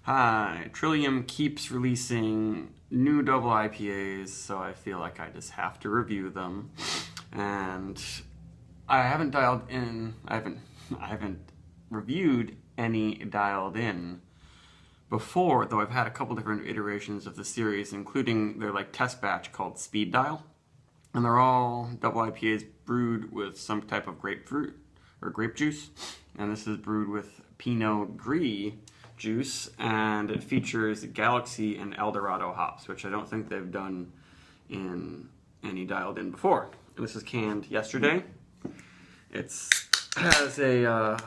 Hi, Trillium keeps releasing new double IPAs, so I feel like I just have to review them. And I haven't dialed in. I haven't reviewed any dialed in before, though I've had a couple different iterations of the series, including their like test batch called Speed Dial, and they're all double IPAs brewed with some type of grapefruit or grape juice, and this is brewed with Pinot Gris juice, and it features Galaxy and Dorado hops, which I don't think they've done in any dialed in before. And this is canned yesterday. It has a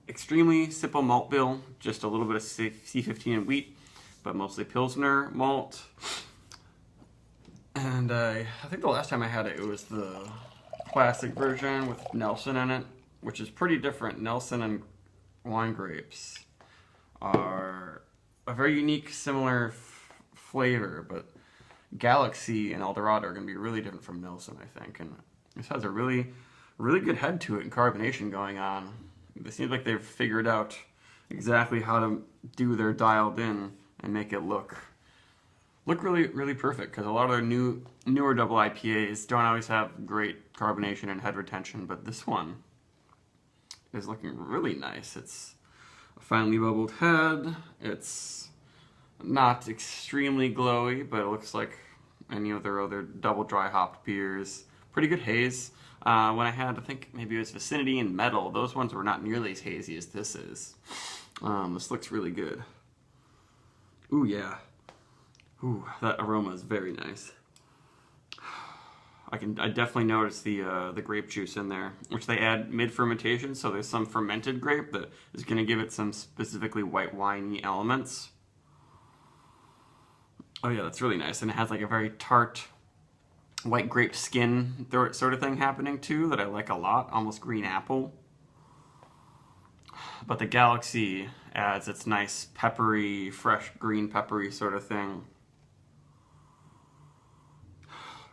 extremely simple malt bill, just a little bit of C15 and wheat, but mostly Pilsner malt. And I think the last time I had it, it was the classic version with Nelson in it, which is pretty different. Nelson and wine grapes are a very unique, similar flavor, but Galaxy and Dorado are going to be really different from Nelson, I think. And this has a really good head to it and carbonation going on. It seems like they've figured out exactly how to do their dialed in and make it look really perfect, because a lot of their newer double IPAs don't always have great carbonation and head retention, but this one is looking really nice. It's a finely bubbled head. It's not extremely glowy, but it looks like any of their other double dry hopped beers. Pretty good haze. When I had, I think maybe it was Vicinity and Metal, those ones were not nearly as hazy as this is. This looks really good. Ooh, yeah. Ooh, that aroma is very nice. I definitely notice the grape juice in there, which they add mid-fermentation, so there's some fermented grape that is going to give it some specifically white winey elements. Oh yeah, that's really nice, and it has like a very tart white grape skin sort of thing happening too that I like a lot, almost green apple. But the Galaxy adds its nice peppery, fresh green peppery sort of thing,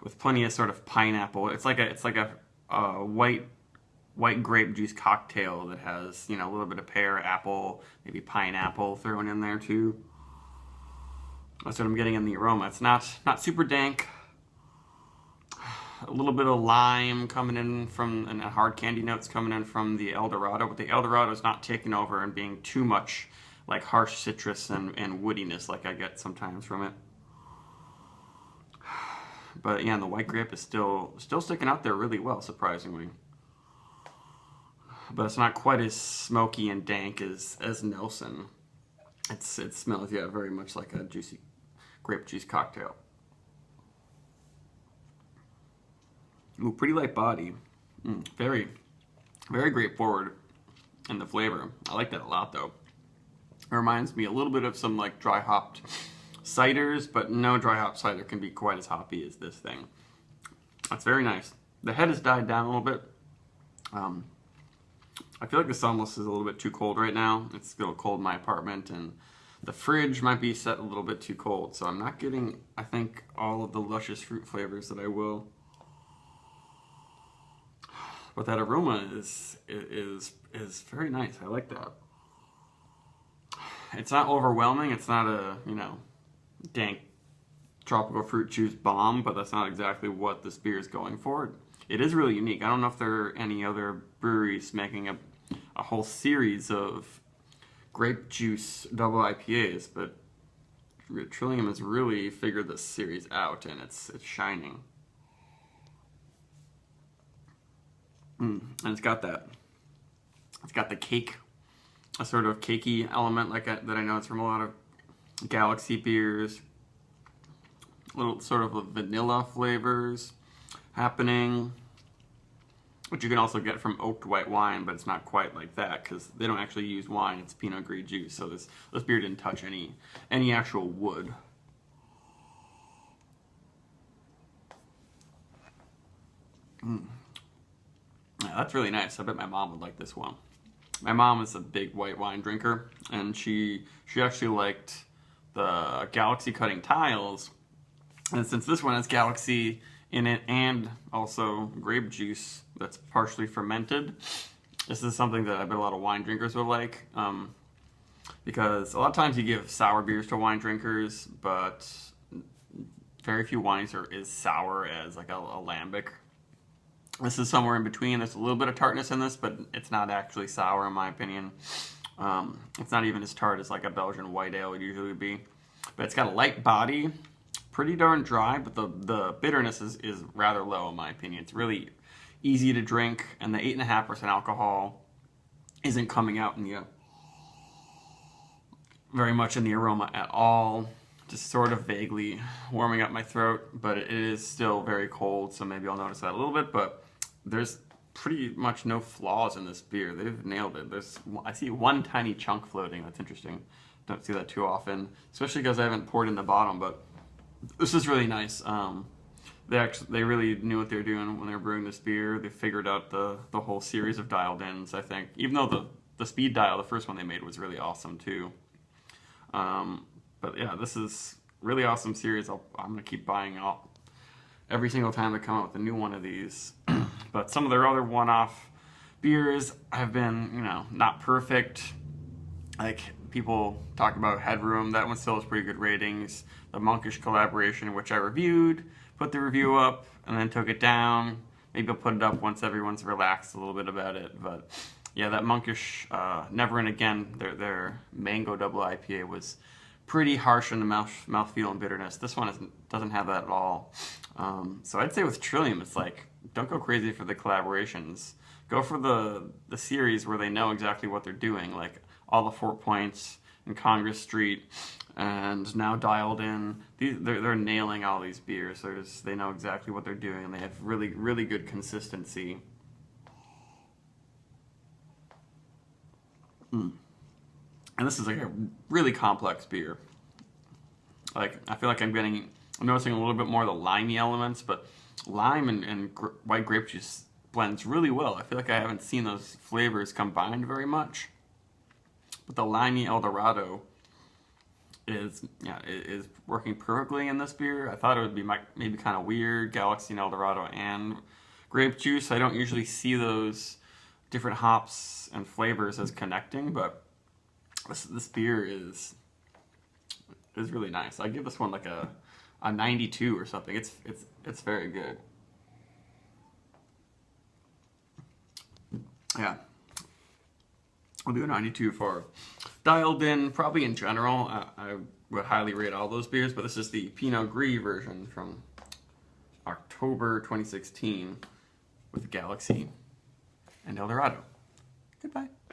with plenty of sort of pineapple. It's like a white grape juice cocktail that has, you know, a little bit of pear, apple, maybe pineapple thrown in there too. That's what I'm getting in the aroma. It's not super dank. A little bit of lime coming in from, and hard candy notes coming in from the Dorado, but the Dorado is not taking over and being too much like harsh citrus and woodiness like I get sometimes from it. But yeah, and the white grape is still sticking out there really well, surprisingly. But it's not quite as smoky and dank as Nelson. It smells, yeah, very much like a juicy grape juice cocktail. Ooh, pretty light body. Very grape forward in the flavor. I like that a lot, though. It reminds me a little bit of some like dry hopped ciders, but no dry hop cider can be quite as hoppy as this thing. That's very nice. The head has died down a little bit. I feel like this almost is a little bit too cold right now. It's a little cold in my apartment, and the fridge might be set a little bit too cold, so I'm not getting, I think, all of the luscious fruit flavors that I will. But that aroma is very nice. I like that. It's not overwhelming. It's not a, you know, dank tropical fruit juice bomb, but that's not exactly what this beer is going for. It is really unique. I don't know if there are any other breweries making a whole series of grape juice double IPAs, but Trillium has really figured this series out, and it's shining. And it's got the cake, a sort of cakey element that I know it's from a lot of Galaxy beers. Little sort of vanilla flavors happening, which you can also get from oaked white wine, but it's not quite like that because they don't actually use wine. It's Pinot Gris juice, so this beer didn't touch any actual wood. Yeah, that's really nice. I bet my mom would like this one. My mom is a big white wine drinker, and she actually liked the Galaxy cutting tiles. And since this one has Galaxy in it and also grape juice that's partially fermented, this is something that I bet a lot of wine drinkers would like. because a lot of times you give sour beers to wine drinkers, but very few wines are as sour as like a lambic. This is somewhere in between. There's a little bit of tartness in this, but it's not actually sour in my opinion. It's not even as tart as like a Belgian white ale would usually be. But it's got a light body, pretty darn dry, but the bitterness is rather low in my opinion. It's really easy to drink, and the 8.5% alcohol isn't coming out in the very much in the aroma at all. Just sort of vaguely warming up my throat, but it is still very cold, so maybe I'll notice that a little bit, but there's pretty much no flaws in this beer. They've nailed it. I see one tiny chunk floating. That's interesting. Don't see that too often, especially because I haven't poured in the bottom, but this is really nice. They really knew what they were doing when they were brewing this beer. They figured out the whole series of dialed ins, I think. Even though the speed dial, the first one they made, was really awesome too. But yeah, this is really awesome series. I'm gonna keep buying every single time they come out with a new one of these. But some of their other one-off beers have been, not perfect. Like people talk about Headroom, that one still has pretty good ratings. The Monkish collaboration, which I reviewed, put the review up, and then took it down. Maybe I'll put it up once everyone's relaxed a little bit about it. But yeah, that Monkish Never and Again, their mango double IPA was pretty harsh in the mouthfeel and bitterness. This one doesn't have that at all. So I'd say with Trillium, it's like, don't go crazy for the collaborations. Go for the series where they know exactly what they're doing, like all the 4 Points and Congress Street, and now Dialed In. They're nailing all these beers. They know exactly what they're doing, and they have really, really good consistency. And this is like a really complex beer. Like, I feel like I'm noticing a little bit more of the limey elements, but lime and white grape juice blends really well. I feel like I haven't seen those flavors combined very much. But the limey El Dorado is working perfectly in this beer. I thought it would be maybe kind of weird, Galaxy and El Dorado and grape juice. I don't usually see those different hops and flavors as connecting, but this beer is really nice. I give this one like a 92 or something. It's very good. Yeah, I'll do a 92 for Dialed In. Probably in general, I would highly rate all those beers, but this is the Pinot Gris version from October 2016 with Galaxy and El Dorado. Goodbye.